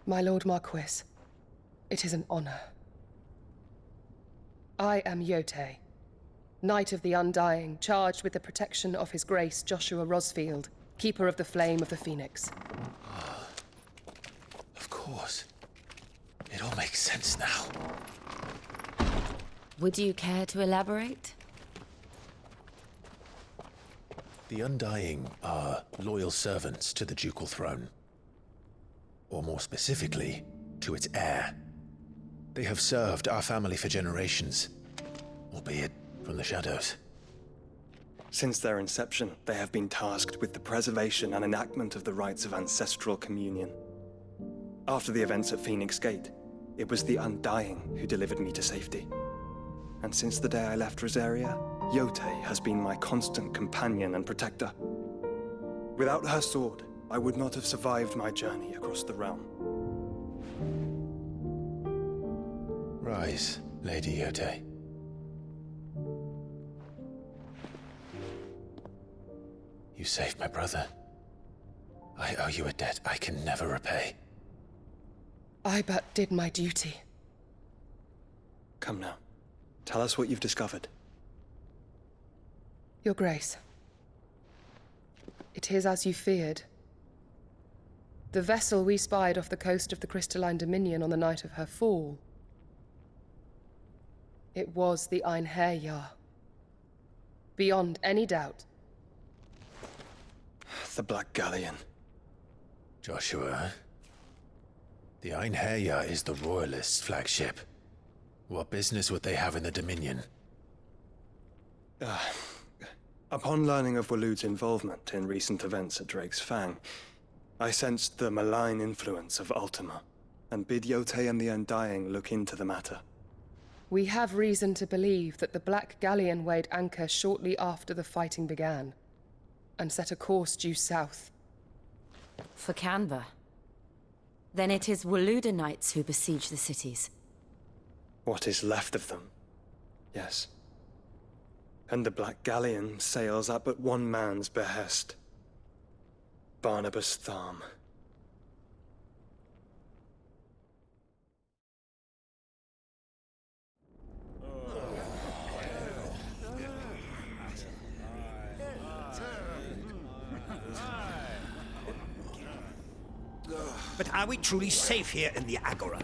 My Lord Marquis, it is an honor. I am Yote, Knight of the Undying, charged with the protection of His Grace Joshua Rosfield, Keeper of the Flame of the Phoenix. Of course. It all makes sense now. Would you care to elaborate? The Undying are loyal servants to the ducal throne. Or more specifically, to its heir. They have served our family for generations, albeit from the shadows. Since their inception, they have been tasked with the preservation and enactment of the rites of ancestral communion. After the events at Phoenix Gate, it was the Undying who delivered me to safety. And since the day I left Rosaria, Yote has been my constant companion and protector. Without her sword, I would not have survived my journey across the realm. Rise, Lady Yote. You saved my brother. I owe you a debt I can never repay. I but did my duty. Come now. Tell us what you've discovered. Your Grace. It is as you feared. The vessel we spied off the coast of the Crystalline Dominion on the night of her fall. It was the Einherjar. Beyond any doubt. The Black Galleon. Joshua, the Einherjar is the Royalists' flagship. What business would they have in the Dominion? Upon learning of Waloed's involvement in recent events at Drake's Fang, I sensed the malign influence of Ultima, and bid Yote and the Undying look into the matter. We have reason to believe that the Black Galleon weighed anchor shortly after the fighting began, and set a course due south. For Canva. Then it is Waloed knights who besiege the cities. What is left of them, yes. And the Black Galleon sails at but one man's behest. Barnabas Tharm. But are we truly safe here in the Agora?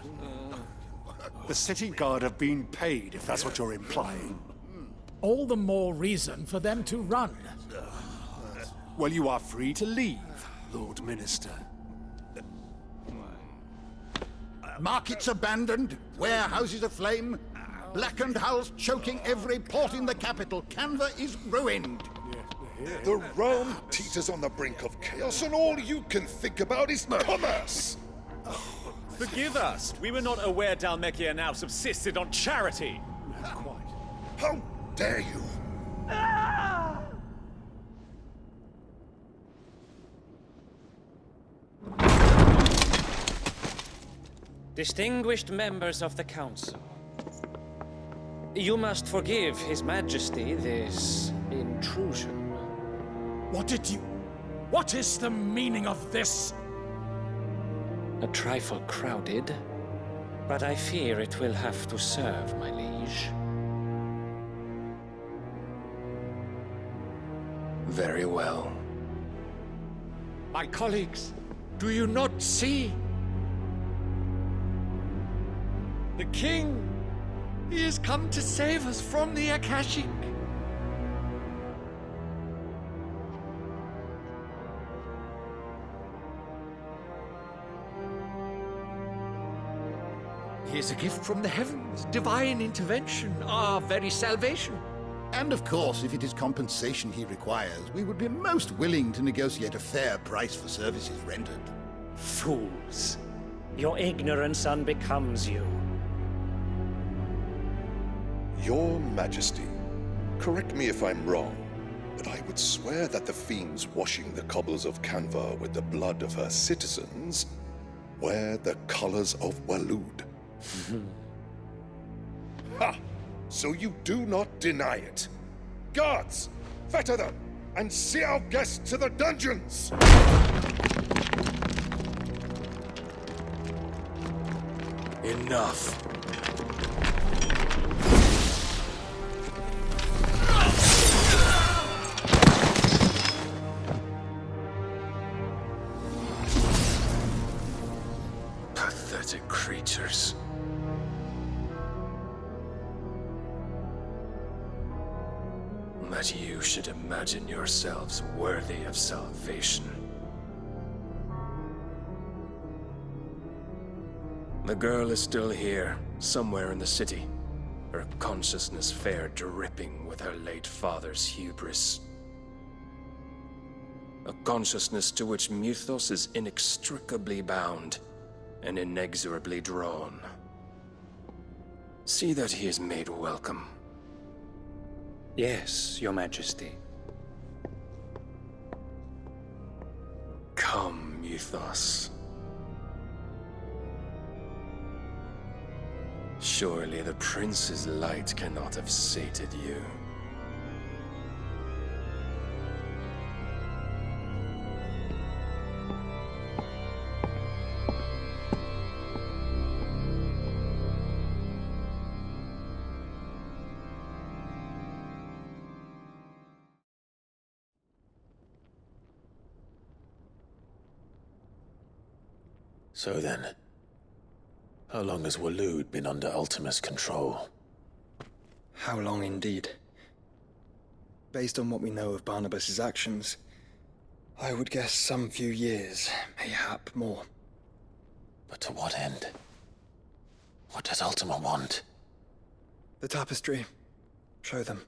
The city guard have been paid, if that's what you're implying. All the more reason for them to run. Well, you are free to leave, Lord Minister. Markets abandoned, warehouses aflame, blackened hulls choking every port in the capital. Canva is ruined. The realm teeters on the brink of chaos, and all you can think about is commerce! Forgive us! We were not aware Dhalmekia now subsisted on charity! How dare you! Distinguished members of the Council, you must forgive His Majesty this intrusion. What is the meaning of this? A trifle crowded, but I fear it will have to serve, my liege. Very well. My colleagues, do you not see? The King! He has come to save us from the Akashic! He is a gift from the heavens, divine intervention, our very salvation. And of course, if it is compensation he requires, we would be most willing to negotiate a fair price for services rendered. Fools! Your ignorance unbecomes you. Your Majesty, correct me if I'm wrong, but I would swear that the fiends washing the cobbles of Canva with the blood of her citizens wear the colors of Waloed. Ha! So you do not deny it. Guards, fetter them, and see our guests to the dungeons! Enough. Pathetic creatures. That you should imagine yourselves worthy of salvation. The girl is still here, somewhere in the city, her consciousness fair dripping with her late father's hubris. A consciousness to which Mythos is inextricably bound and inexorably drawn. See that he is made welcome. Yes, Your Majesty. Come, Mythos. Surely the prince's light cannot have sated you. So then, how long has Waloed been under Ultima's control? How long indeed? Based on what we know of Barnabas's actions, I would guess some few years, mayhap more. But to what end? What does Ultima want? The tapestry. Show them.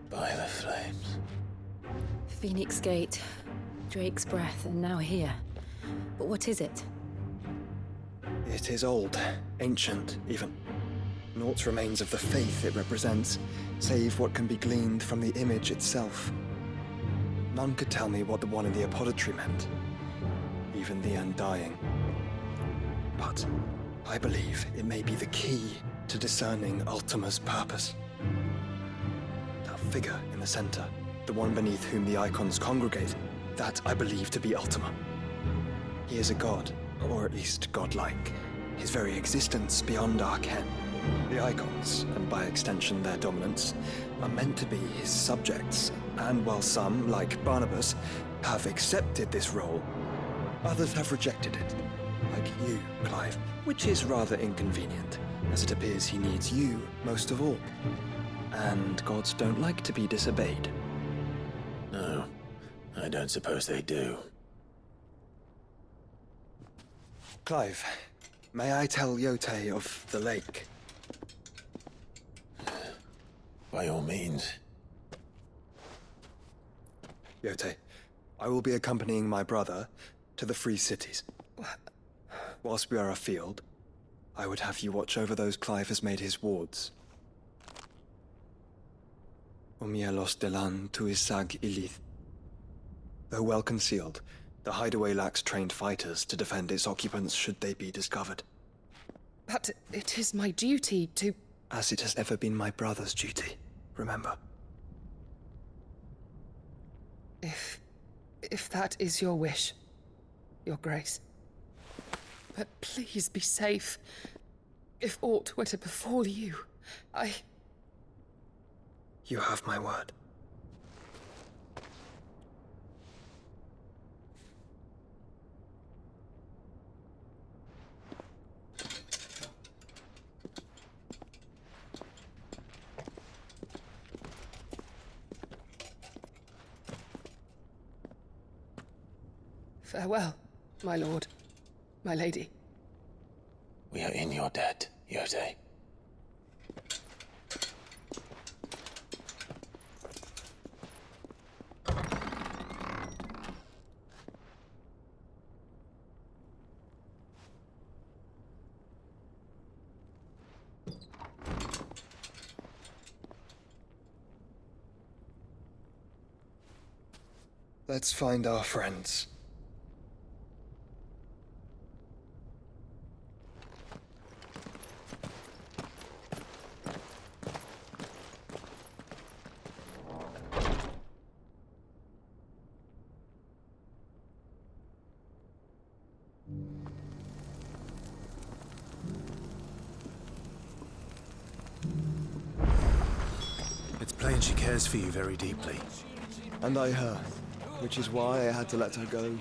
By the flames. Phoenix Gate, Drake's Breath, and now here. But what is it? It is old, ancient, even. Naught remains of the faith it represents, save what can be gleaned from the image itself. None could tell me what the one in the apothecary meant, even the Undying. But I believe it may be the key to discerning Ultima's purpose. That figure in the center, the one beneath whom the icons congregate, that I believe to be Ultima. He is a god, or at least godlike, his very existence beyond our ken. The icons, and by extension their dominants, are meant to be his subjects, and while some, like Barnabas, have accepted this role, others have rejected it, like you, Clive, which is rather inconvenient, as it appears he needs you most of all. And gods don't like to be disobeyed. No, I don't suppose they do. Clive, may I tell Yote of the lake? By all means. Yote, I will be accompanying my brother to the Free Cities. Whilst we are afield, I would have you watch over those Clive has made his wards. Umielos delan tu isag ilith. Though well concealed, the hideaway lacks trained fighters to defend its occupants should they be discovered. But it is my duty to... As it has ever been my brother's duty, remember. If that is your wish, Your Grace. But please be safe. If aught were to befall you, You have my word. Farewell, my lord, my lady. We are in your debt, Yote. Let's find our friends. It's plain she cares for you very deeply. And I her, which is why I had to let her go.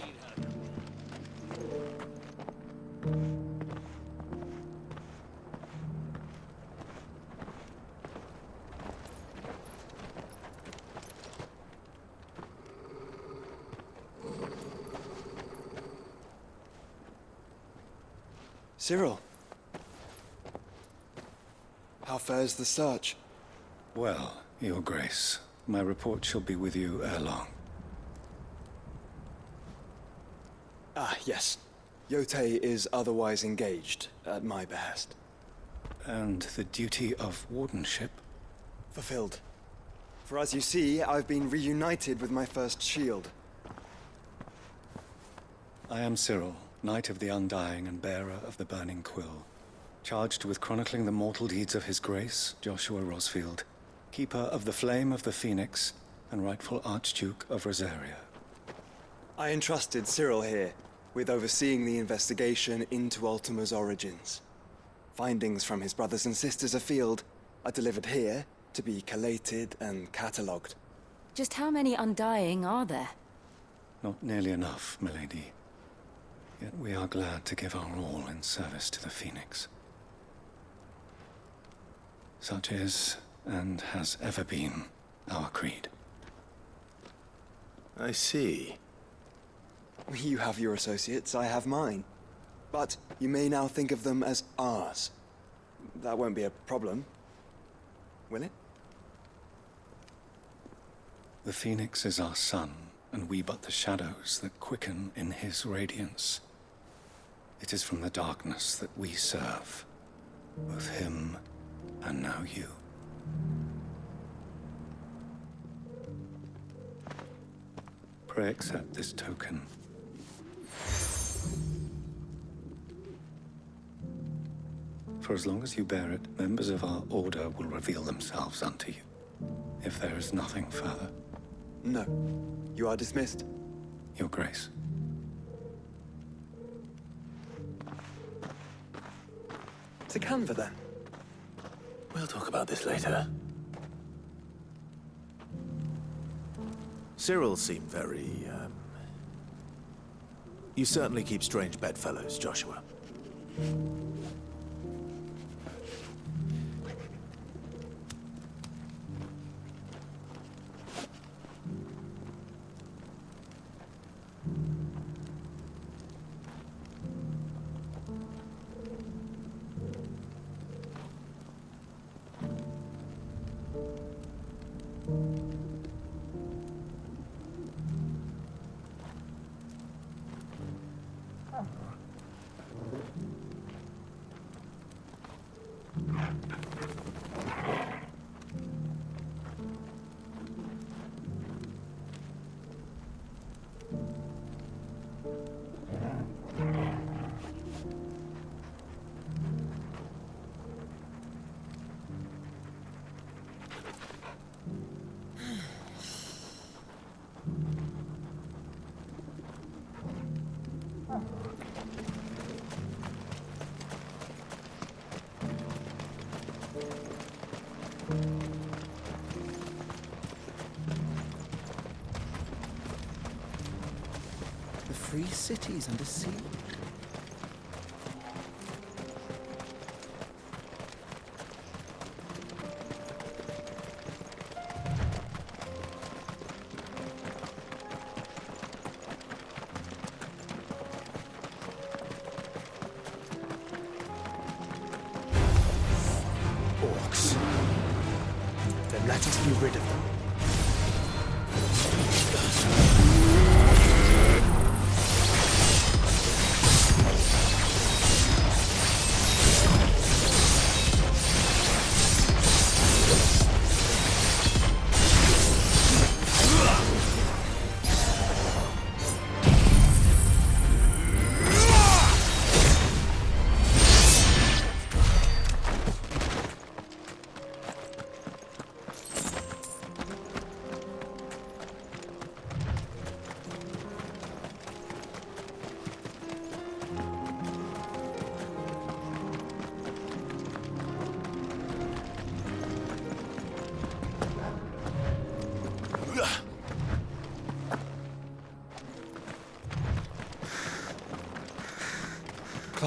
Cyril. How fares the search? Well, Your Grace, my report shall be with you ere long. Ah, yes. Yotei is otherwise engaged, at my behest. And the duty of wardenship? Fulfilled. For as you see, I've been reunited with my first shield. I am Cyril, Knight of the Undying and bearer of the Burning Quill, charged with chronicling the mortal deeds of His Grace, Joshua Rosfield, Keeper of the Flame of the Phoenix, and rightful Archduke of Rosaria. I entrusted Cyril here with overseeing the investigation into Ultima's origins. Findings from his brothers and sisters afield are delivered here to be collated and catalogued. Just how many Undying are there? Not nearly enough, milady. Yet we are glad to give our all in service to the Phoenix. Such is, and has ever been, our creed. I see. You have your associates, I have mine. But you may now think of them as ours. That won't be a problem, will it? The Phoenix is our sun, and we but the shadows that quicken in his radiance. It is from the darkness that we serve, both him and now you. Pray accept this token. For as long as you bear it, members of our order will reveal themselves unto you. If there is nothing further. No. You are dismissed. Your Grace. To Canva, then. We'll talk about this later. Cyril seemed very, You certainly keep strange bedfellows, Joshua. The free cities under siege. Orcs. Then let us be rid of them.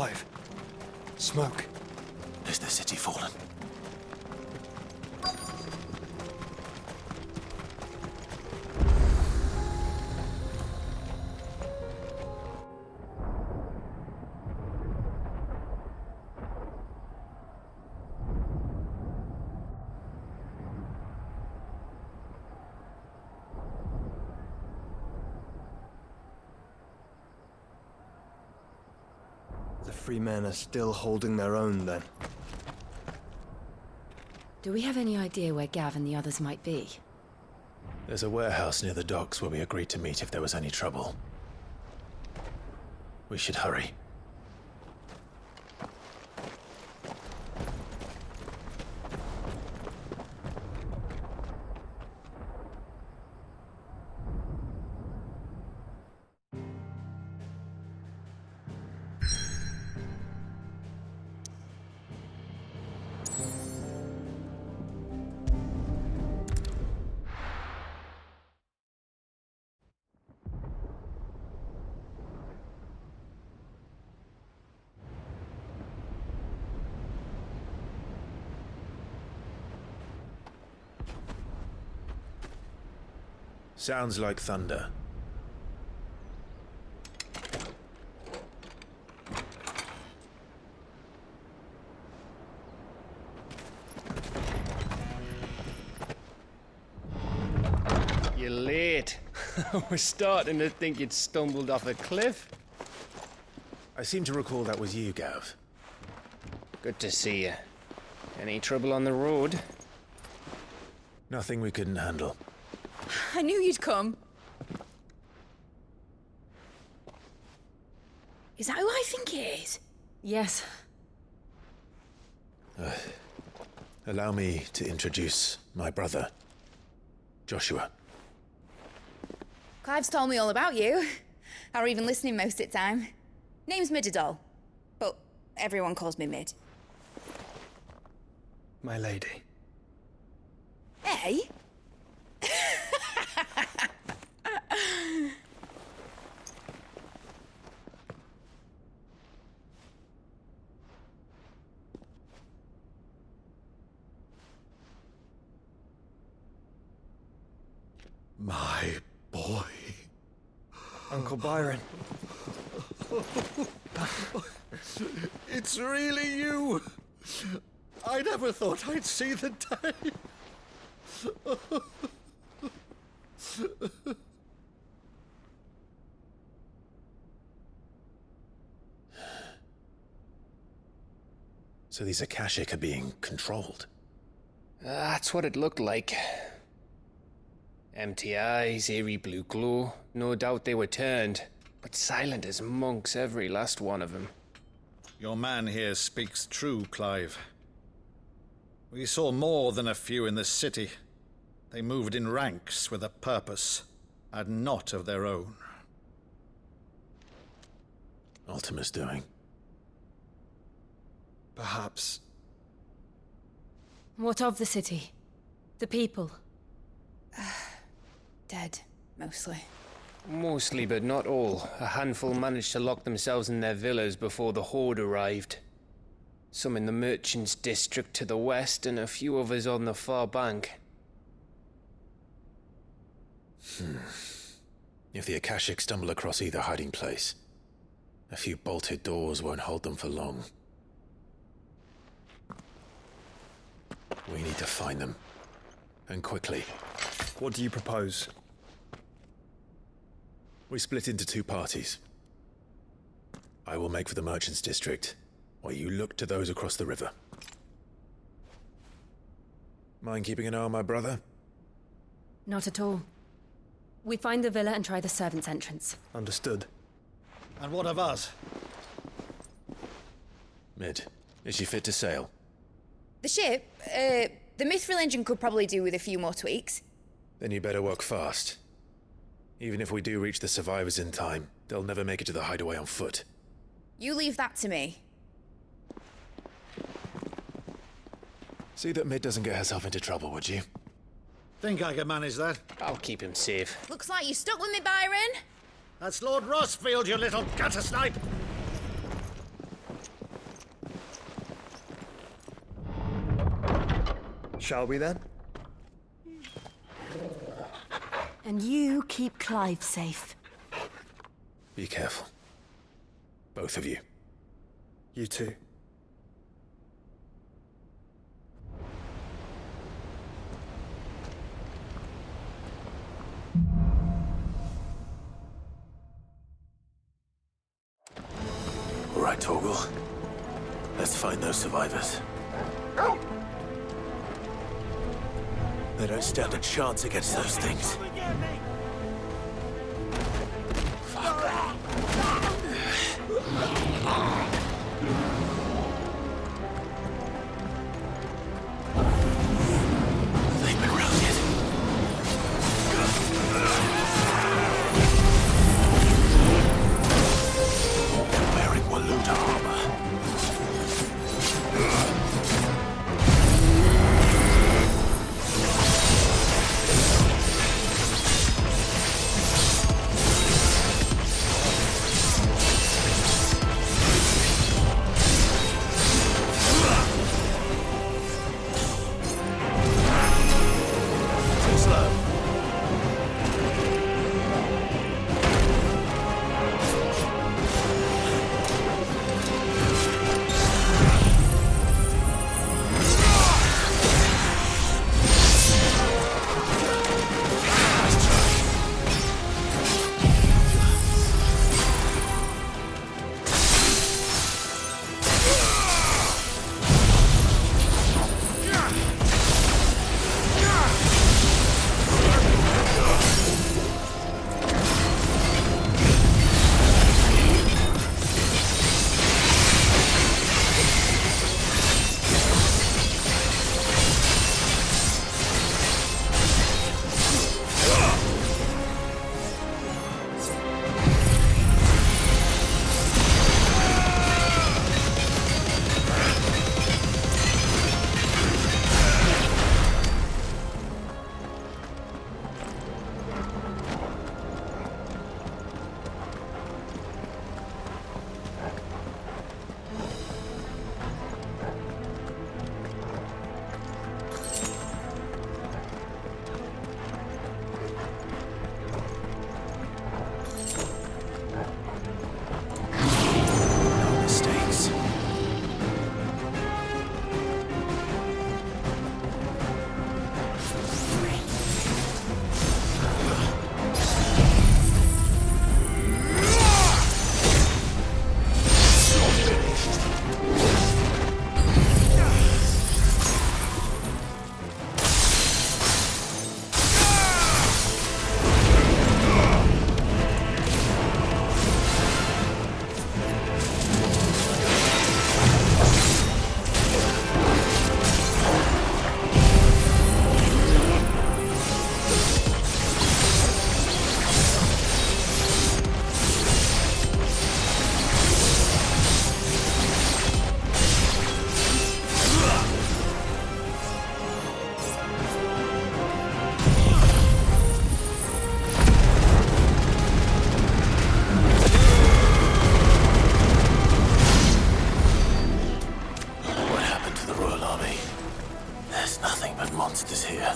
Clive. Smoke. Is the city fallen? The free men are still holding their own, then. Do we have any idea where Gav and the others might be? There's a warehouse near the docks where we agreed to meet if there was any trouble. We should hurry. Sounds like thunder. You're late. We're starting to think you'd stumbled off a cliff. I seem to recall that was you, Gav. Good to see you. Any trouble on the road? Nothing we couldn't handle. I knew you'd come. Is that who I think it is? Yes. Allow me to introduce my brother, Joshua. Clive's told me all about you. Or even listening most of the time. Name's Midadol, but everyone calls me Mid. My lady. Hey? My boy. Uncle Byron. It's really you. I never thought I'd see the day. So these Akashic are being controlled? That's what it looked like. Empty eyes, eerie blue glow. No doubt they were turned, but silent as monks, every last one of them. Your man here speaks true, Clive. We saw more than a few in the city. They moved in ranks with a purpose, and not of their own. Ultima's doing. Perhaps. What of the city? The people? Dead, mostly. Mostly, but not all. A handful managed to lock themselves in their villas before the Horde arrived. Some in the merchants' district to the west, and a few others on the far bank. If the Akashic stumble across either hiding place, a few bolted doors won't hold them for long. We need to find them. And quickly. What do you propose? We split into two parties. I will make for the merchants' district, while you look to those across the river. Mind keeping an eye on my brother? Not at all. We find the villa and try the servants' entrance. Understood. And what of us? Mid, is she fit to sail? The ship, the Mithril engine could probably do with a few more tweaks. Then you better work fast. Even if we do reach the survivors in time, they'll never make it to the hideaway on foot. You leave that to me. See that Mid doesn't get herself into trouble, would you? Think I can manage that? I'll keep him safe. Looks like you stuck with me, Byron. That's Lord Rossfield, you little gutter snipe! Shall we then? And you keep Clive safe. Be careful. Both of you. You too. All right, Torgal. Let's find those survivors. They don't stand a chance against those things. They've been routed. They're wearing Waluda armor. monsters here.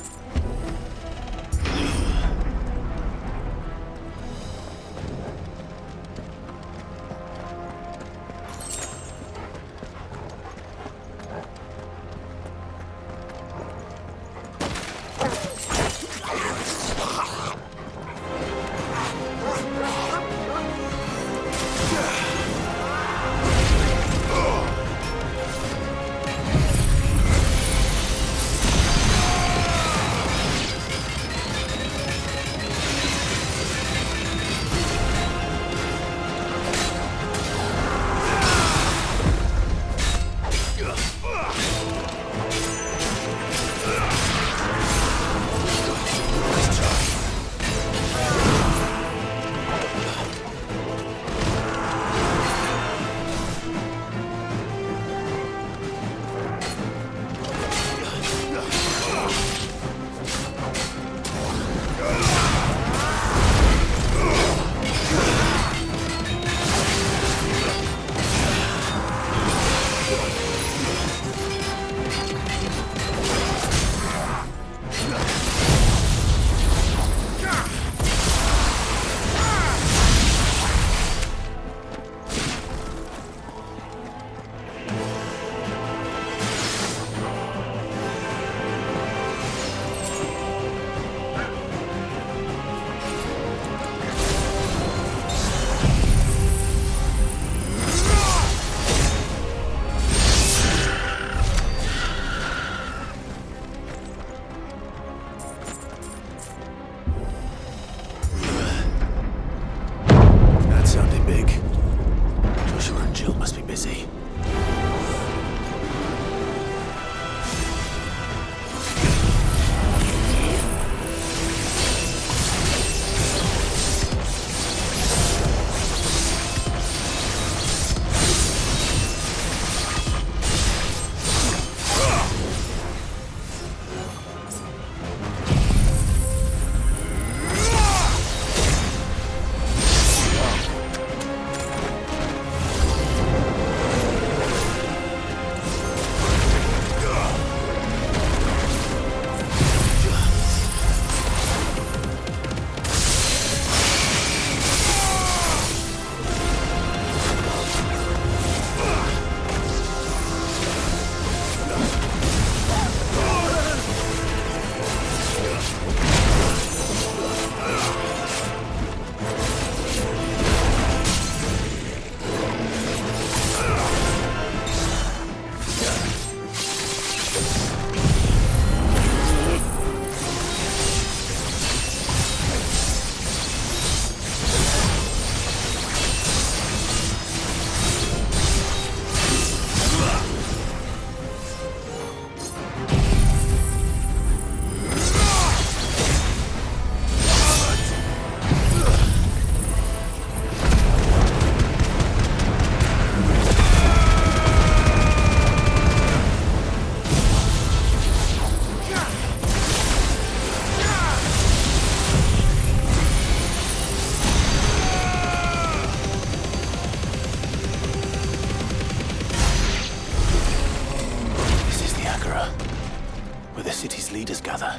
city's leaders gather,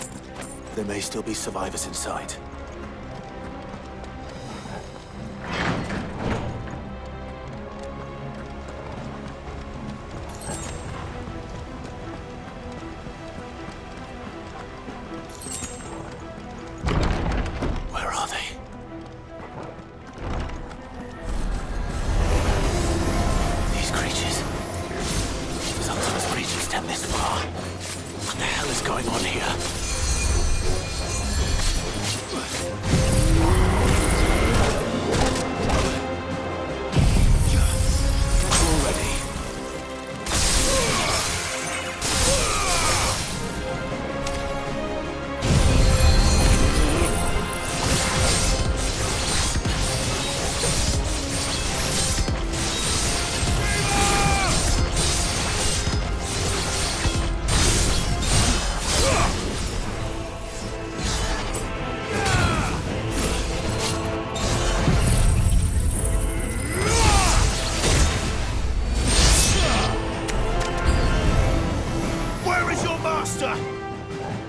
there may still be survivors inside. Where are they? These creatures. Sometimes reach extend this far. What the hell is going on here?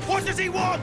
What does he want?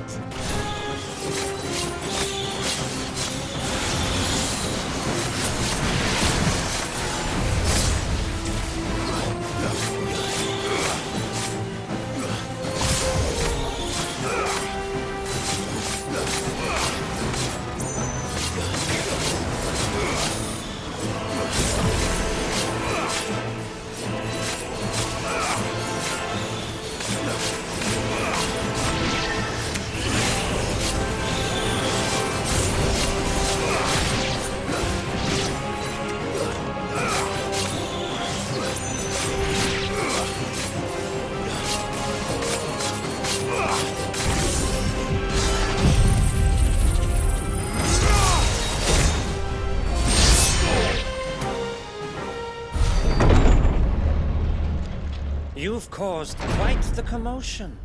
You've caused quite the commotion.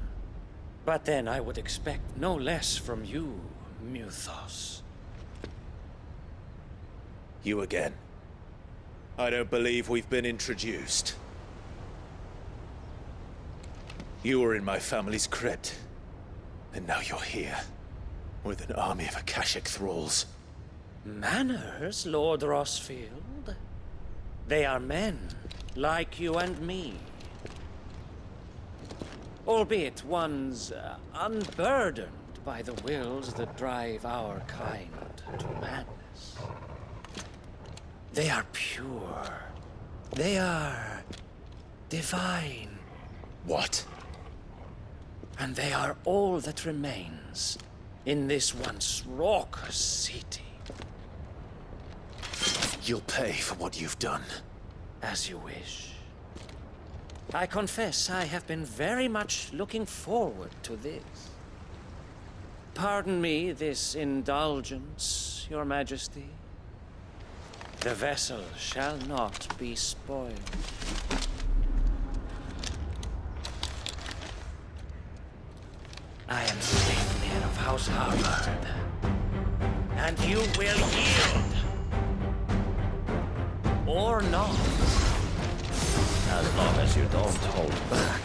But then I would expect no less from you, Muthos. You again. I don't believe we've been introduced. You were in my family's crypt, and now you're here, with an army of Akashic thralls. Manners, Lord Rosfield? They are men, like you and me. Albeit ones unburdened by the wills that drive our kind to madness. They are pure. They are divine. What? And they are all that remains in this once raucous city. You'll pay for what you've done. As you wish. I confess I have been very much looking forward to this. Pardon me this indulgence, Your Majesty. The vessel shall not be spoiled. I am Sleipnir of House Harvard, and you will yield. Or not. As long as you don't hold back.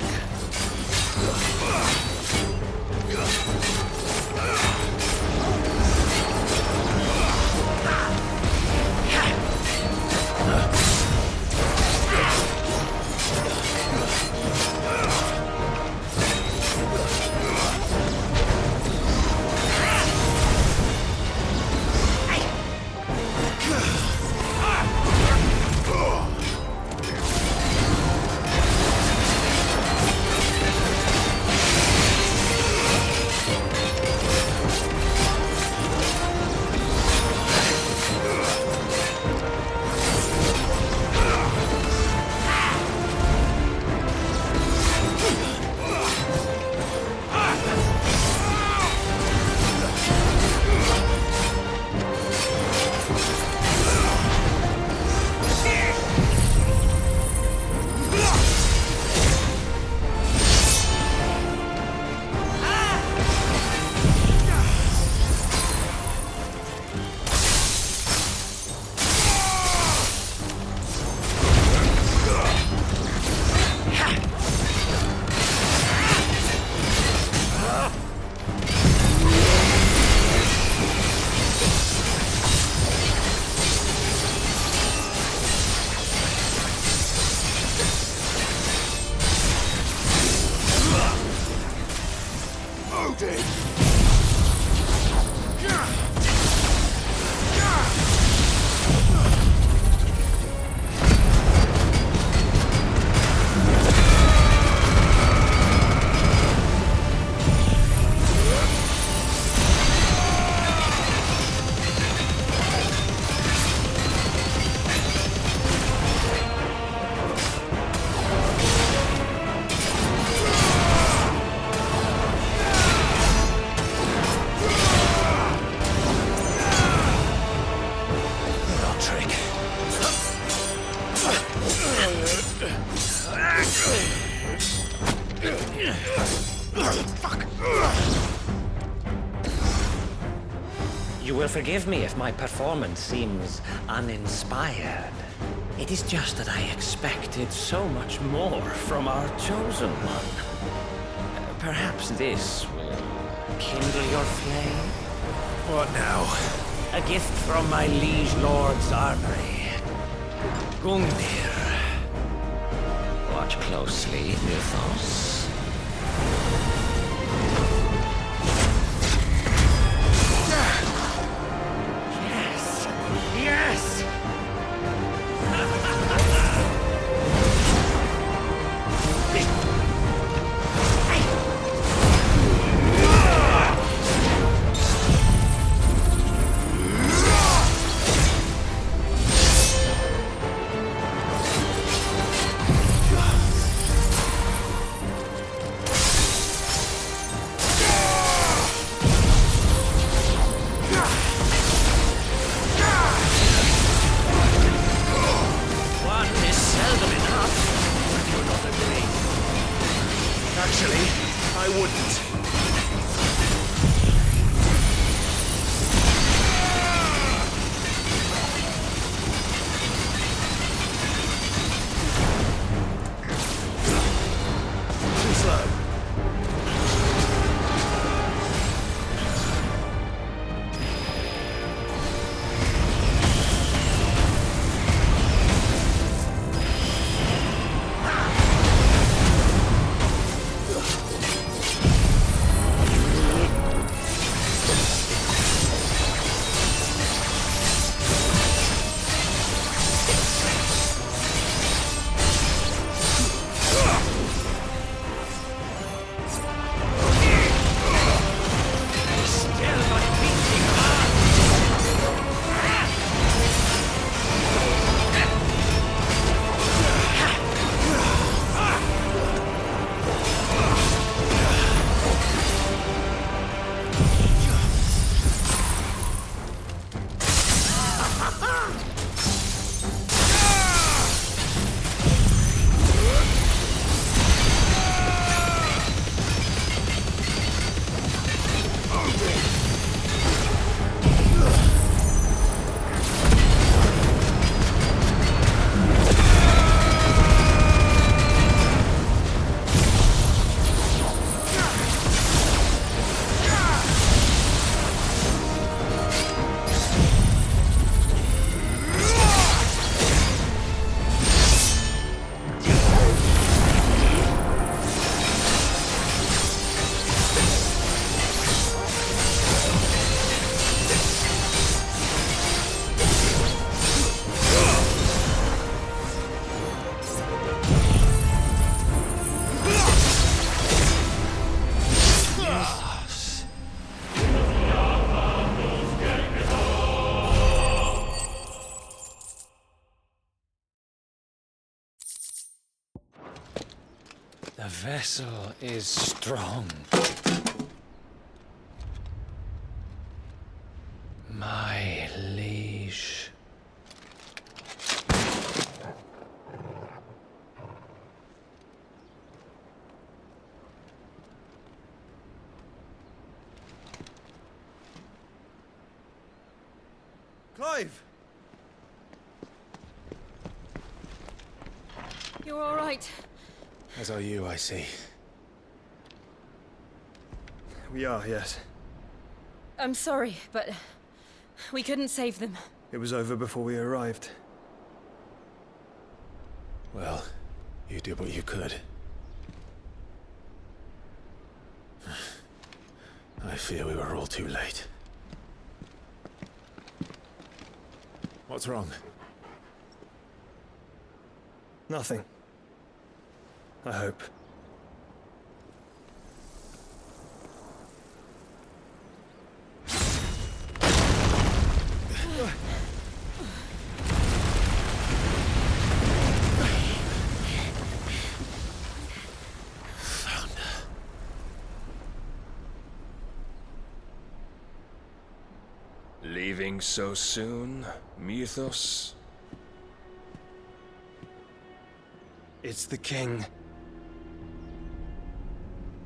You will forgive me if my performance seems uninspired. It is just that I expected so much more from our chosen one. Perhaps this will kindle your flame? What now? A gift from my liege lord's armory. Gungnir. Watch closely, Mythos. Yes! Actually, I wouldn't. Too slow. The vessel is strong. My liege. Clive! You're all right. As are you, I see. We are, yes. I'm sorry, but we couldn't save them. It was over before we arrived. Well, you did what you could. I fear we were all too late. What's wrong? Nothing. I hope. Leaving so soon, Mythos? It's the king.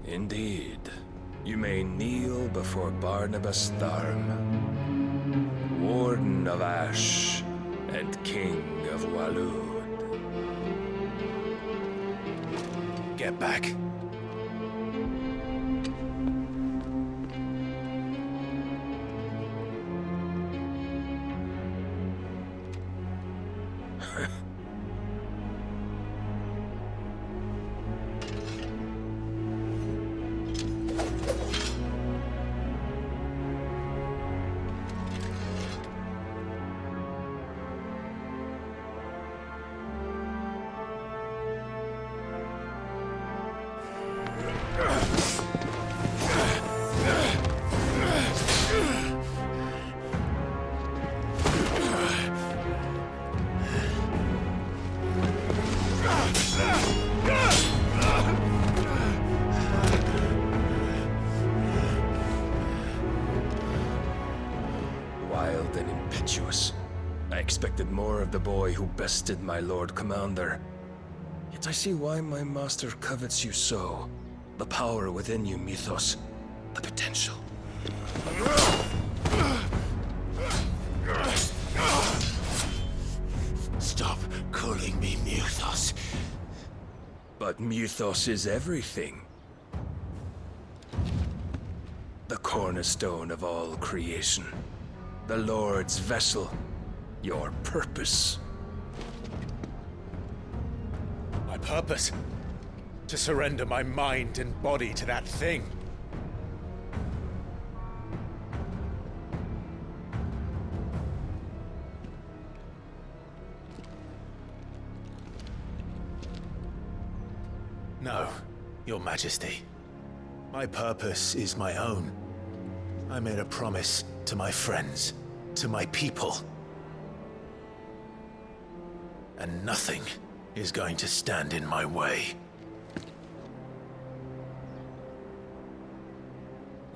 Indeed. You may kneel before Barnabas Tharm, Warden of Ash and King of Waloed. Get back. Wild and impetuous. I expected more of the boy who bested my Lord Commander. Yet I see why my master covets you so. The power within you, Mythos. The potential. Stop calling me Mythos. But Mythos is everything. The cornerstone of all creation. The Lord's vessel. Your purpose. My purpose? To surrender my mind and body to that thing. No, Your Majesty. My purpose is my own. I made a promise to my friends, to my people. And nothing is going to stand in my way.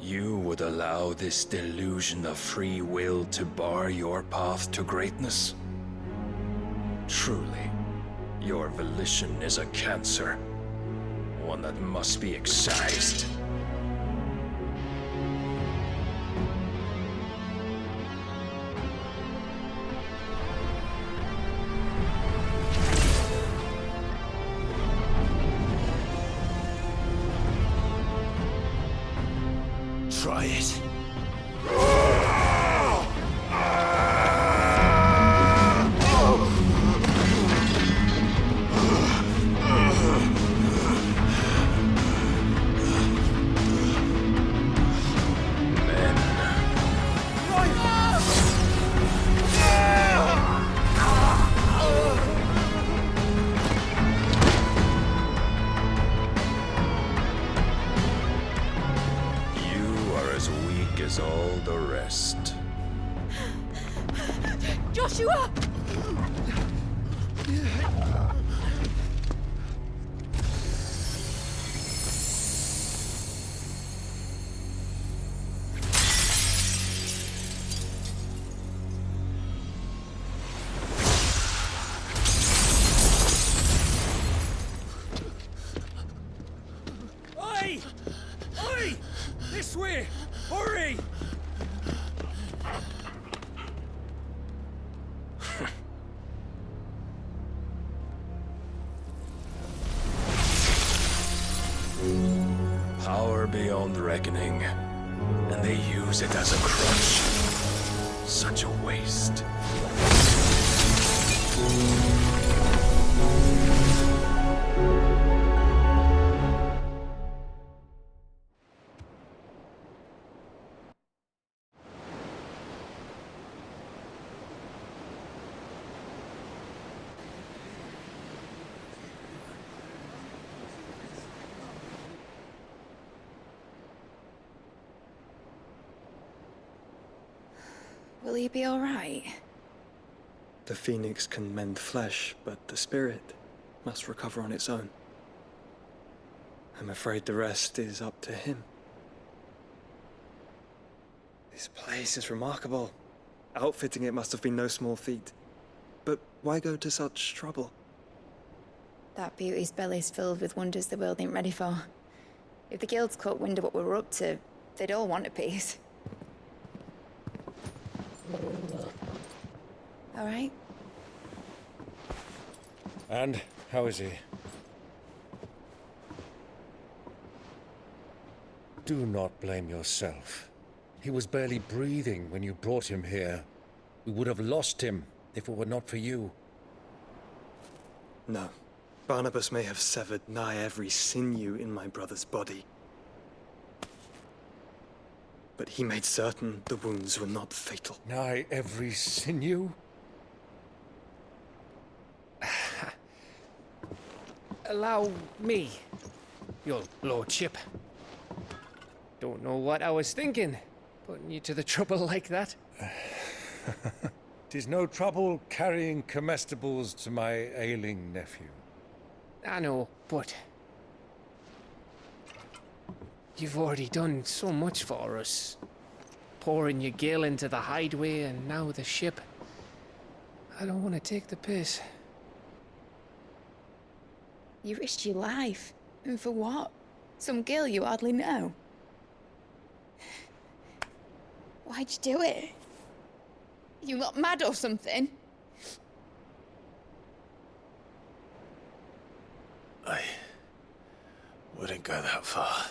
You would allow this delusion of free will to bar your path to greatness? Truly, your volition is a cancer. One that must be excised. Try it. As all the rest. Joshua! Oi! Oi! This way! Hurry! Power beyond reckoning, and they use it as a crutch. Such a waste. Will he be all right? The phoenix can mend flesh, but the spirit must recover on its own. I'm afraid the rest is up to him. This place is remarkable. Outfitting it must have been no small feat. But why go to such trouble? That beauty's belly's filled with wonders the world ain't ready for. If the guilds caught wind of what we were up to, they'd all want a piece. All right? And how is he? Do not blame yourself. He was barely breathing when you brought him here. We would have lost him if it were not for you. No. Barnabas may have severed nigh every sinew in my brother's body. But he made certain the wounds were not fatal. Nigh every sinew? Allow me, your lordship. Don't know what I was thinking, putting you to the trouble like that. 'Tis no trouble carrying comestibles to my ailing nephew. I know, but you've already done so much for us. Pouring your gale into the hideaway and now the ship. I don't want to take the piss. You risked your life. And for what? Some girl you hardly know. Why'd you do it? You got mad or something? I wouldn't go that far.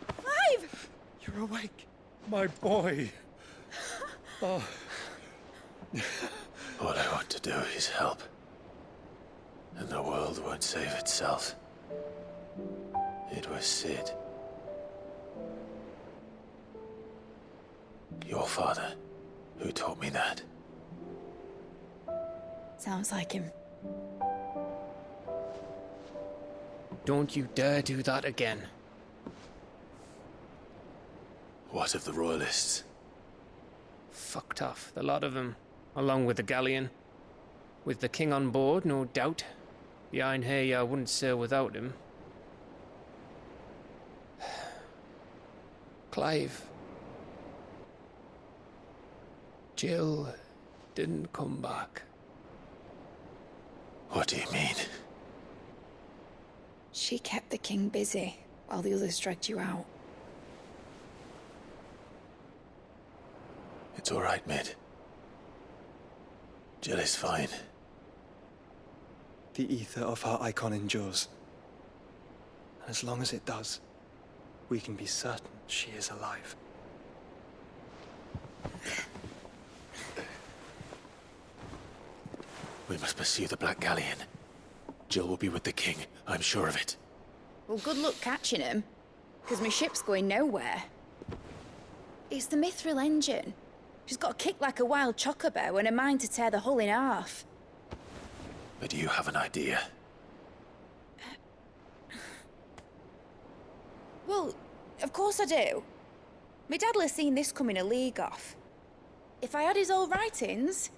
Clive! You're awake. My boy. Oh. All I want to do is help. And the world won't save itself. It was Sid. Your father, who taught me that. Sounds like him. Don't you dare do that again. What of the Royalists? Fucked off, the lot of them, along with the galleon. With the king on board, no doubt. Behind here, I wouldn't sail without him. Clive. Jill didn't come back. What do you mean? She kept the king busy while the others dragged you out. It's all right, Mid. Jill is fine. The ether of her icon endures. And as long as it does, we can be certain she is alive. We must pursue the Black Galleon. Jill will be with the king, I'm sure of it. Well, good luck catching him, because my ship's going nowhere. It's the Mithril engine. She's got a kick like a wild chocobo and a mind to tear the hull in half. But do you have an idea? Well, of course I do. My dad'll have seen this coming a league off. If I had his old writings...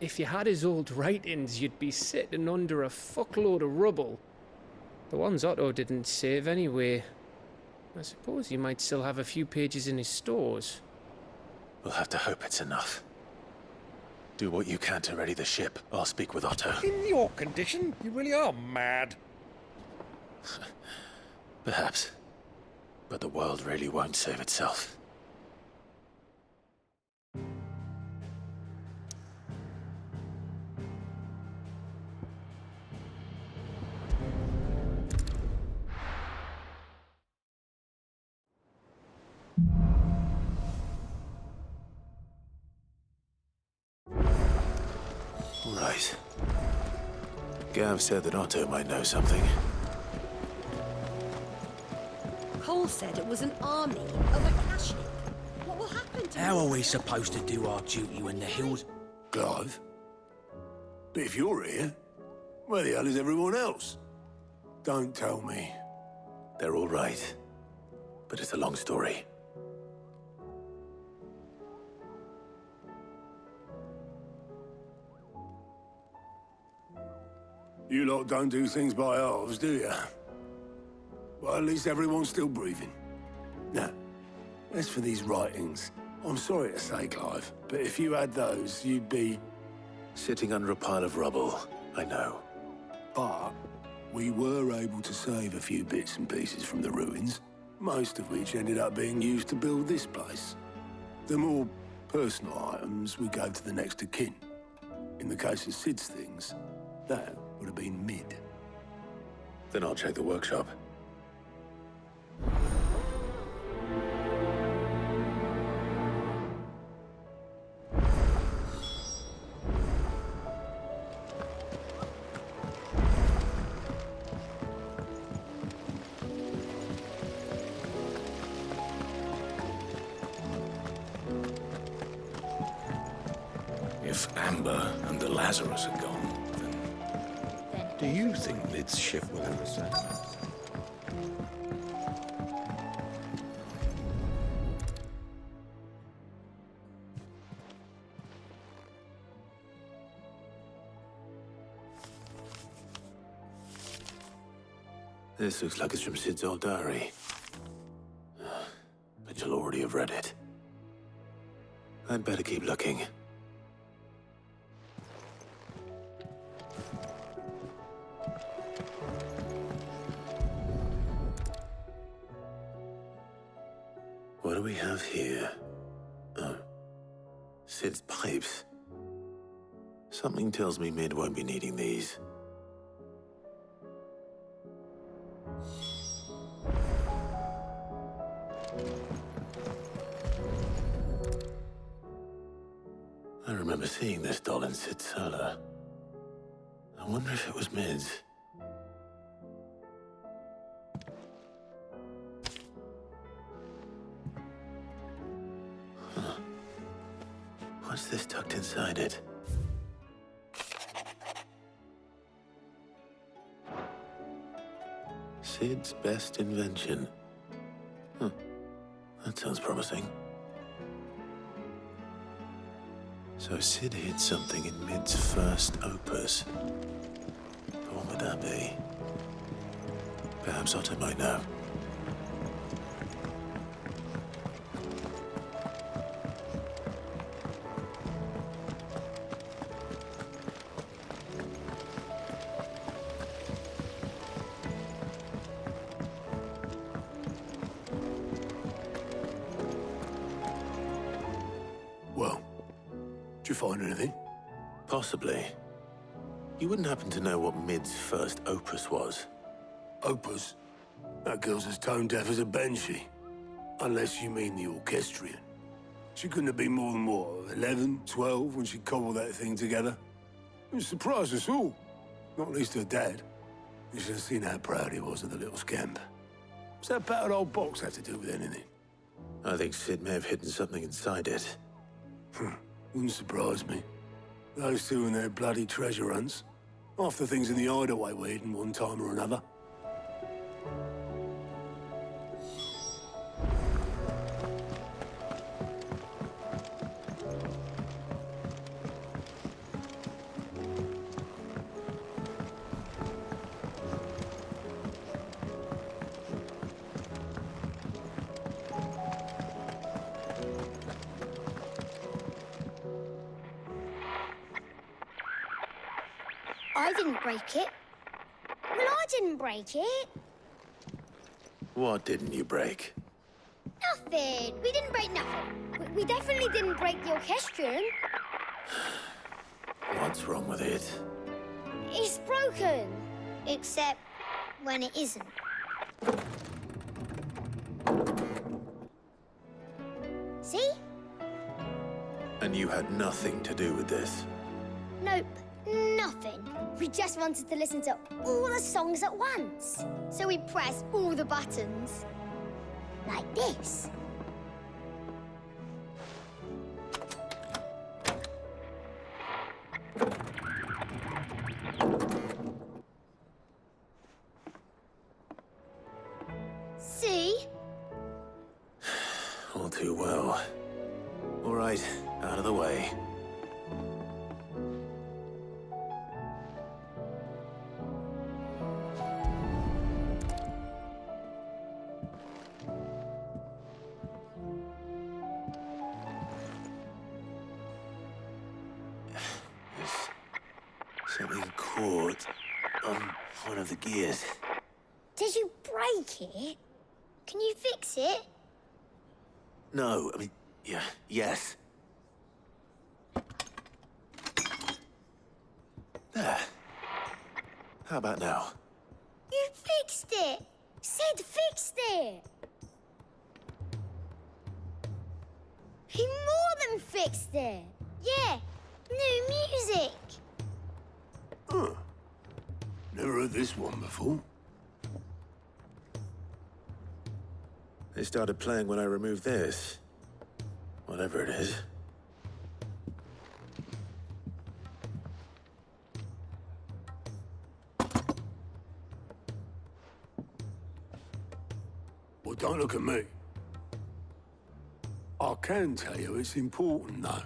If you had his old writings, you'd be sitting under a fuckload of rubble. The ones Otto didn't save anyway. I suppose he might still have a few pages in his stores. We'll have to hope it's enough. Do what you can to ready the ship. I'll speak with Otto. In your condition, you really are mad. Perhaps. But the world really won't save itself. Right. Gav said that Otto might know something. Cole said it was an army of Akashic. What will happen to How are we supposed to do our duty when the hills... Clive? But if you're here, where the hell is everyone else? Don't tell me. They're all right. But it's a long story. You lot don't do things by halves, do you? Well, at least everyone's still breathing. Now, as for these writings, I'm sorry to say, Clive, but if you had those, you'd be... Sitting under a pile of rubble, I know. But we were able to save a few bits and pieces from the ruins, most of which ended up being used to build this place. The more personal items we gave to the next of kin. In the case of Sid's things, that would have been mid. Then I'll check the workshop. If Amber and the Lazarus are gone, then... Do you think Mid's ship will ever sail? This looks like it's from Sid's old diary. But you'll already have read it. I'd better keep looking. What do we have here? Oh. Sid's pipes. Something tells me Mid won't be needing these. I remember seeing this doll in Sid's cellar. I wonder if it was Mid's. What's this tucked inside it? Sid's best invention. Huh. That sounds promising. So Sid hid something in Mid's first opus. What would that be? Perhaps Otto might know. Well, did you find anything? Possibly. You wouldn't happen to know what Mid's first opus was? Opus? That girl's as tone deaf as a banshee. Unless you mean the orchestrion. She couldn't have been more than, what, 11, 12 when she cobbled that thing together? It surprised us all. Not least her dad. You should have seen how proud he was of the little scamp. What's that battered old box have to do with anything? I think Sid may have hidden something inside it. Wouldn't surprise me. Those two and their bloody treasure hunts. Half the things in the hideaway were hidden one time or another. I didn't break it. Well, I didn't break it. What didn't you break? Nothing. We didn't break nothing. We definitely didn't break the orchestrion. What's wrong with it? It's broken. Except when it isn't. See? And you had nothing to do with this? Nope. Nothing. We just wanted to listen to all the songs at once. So we pressed all the buttons. Like this. See? All too well. All right, out of the way. one of the gears. Did you break it? Can you fix it? No, I mean, yeah, yes. There. How about now? You fixed it! Sid fixed it! He more than fixed it! Yeah, new music! Huh. Never heard this one before. They started playing when I removed this. Whatever it is. Well, don't look at me. I can tell you it's important, though.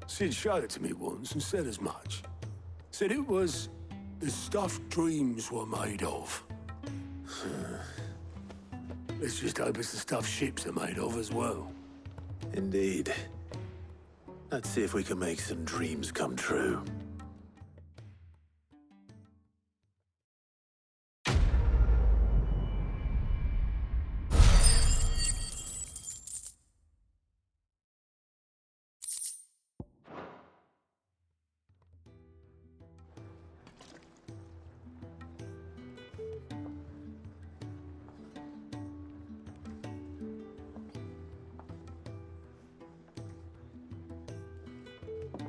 Sid showed it to me once and said as much. Said it was the stuff dreams were made of. Let's just hope it's the stuff ships are made of as well. Indeed. Let's see if we can make some dreams come true.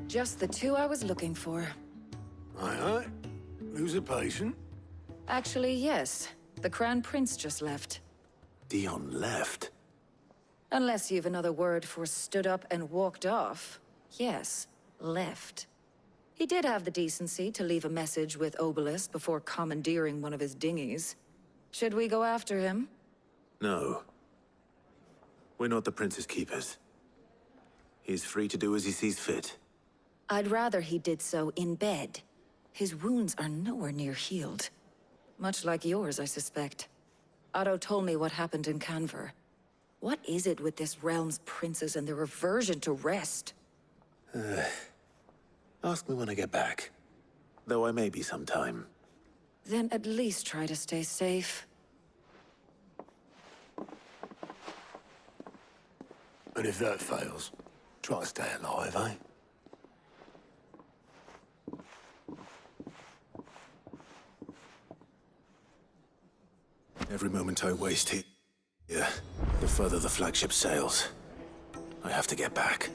Just the two I was looking for. Aye. Lose a patient? Actually, yes. The Crown Prince just left. Dion left? Unless you've another word for stood up and walked off. Yes, left. He did have the decency to leave a message with Obelisk before commandeering one of his dinghies. Should we go after him? No. We're not the Prince's keepers. He's free to do as he sees fit. I'd rather he did so in bed. His wounds are nowhere near healed. Much like yours, I suspect. Otto told me what happened in Canver. What is it with this realm's princes and their aversion to rest? Ask me when I get back. Though I may be sometime. Then at least try to stay safe. And if that fails, try to stay alive, eh? Every moment I waste here, the further the flagship sails. I have to get back.